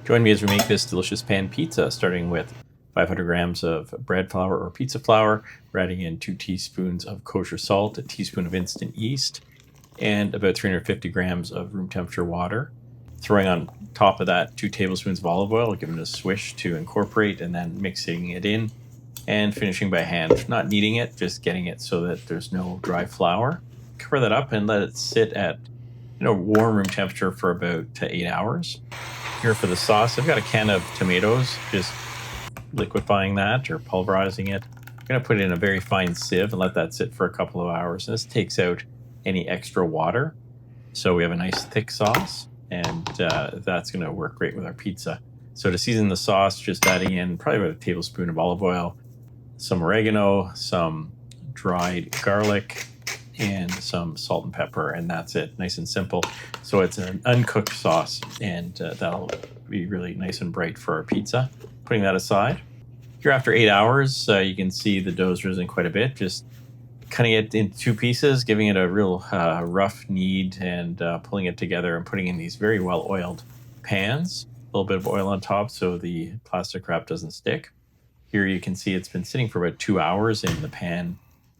Join me as we make this delicious pan pizza, starting with 500 grams of bread flour or pizza flour. We're adding in 2 teaspoons of kosher salt, a teaspoon of instant yeast, and about 350 grams of room temperature water. Throwing on top of that 2 tablespoons of olive oil, giving it a swish to incorporate, and then mixing it in and finishing by hand. Not kneading it, just getting it so that there's no dry flour. Cover that up and let it sit at warm room temperature for about 8 hours. Here for the sauce, I've got a can of tomatoes, just liquefying that or pulverizing it. I'm going to put it in a very fine sieve and let that sit for a couple of hours. And this takes out any extra water. So we have a nice thick sauce, and that's going to work great with our pizza. So to season the sauce, just adding in probably about a tablespoon of olive oil, some oregano, some dried garlic, and some salt and pepper, and that's it. Nice and simple. So it's an uncooked sauce, and that'll be really nice and bright for our pizza. Putting that aside. Here after 8 hours, you can see the dough's risen quite a bit. Just cutting it into 2 pieces, giving it a real rough knead, and pulling it together and putting in these very well-oiled pans. A little bit of oil on top so the plastic wrap doesn't stick. Here you can see it's been sitting for about 2 hours in the pan.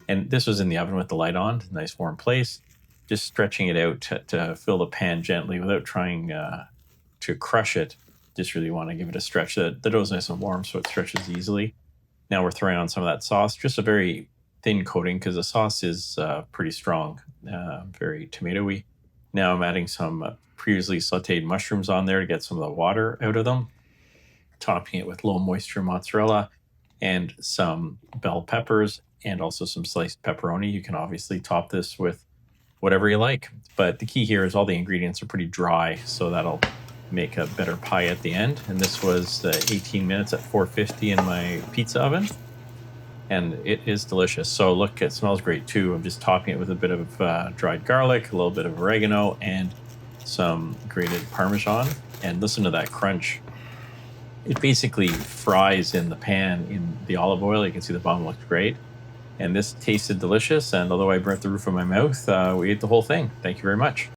And this was in the oven with the light on, nice warm place. Just stretching it out to fill the pan gently without trying to crush it. Just really want to give it a stretch. The dough's nice and warm, so it stretches easily. Now we're throwing on some of that sauce, just a very thin coating because the sauce is pretty strong, very tomatoey. Now I'm adding some previously sauteed mushrooms on there to get some of the water out of them. Topping it with low moisture mozzarella and some bell peppers, and also some sliced pepperoni. You can obviously top this with whatever you like, but the key here is all the ingredients are pretty dry, so that'll make a better pie at the end. And this was 18 minutes at 450 in my pizza oven, and it is delicious. So look, it smells great too. I'm just topping it with a bit of dried garlic, a little bit of oregano, and some grated Parmesan. And listen to that crunch. It basically fries in the pan in the olive oil. You can see the bottom looks great. And this tasted delicious, and although I burnt the roof of my mouth, we ate the whole thing. Thank you very much.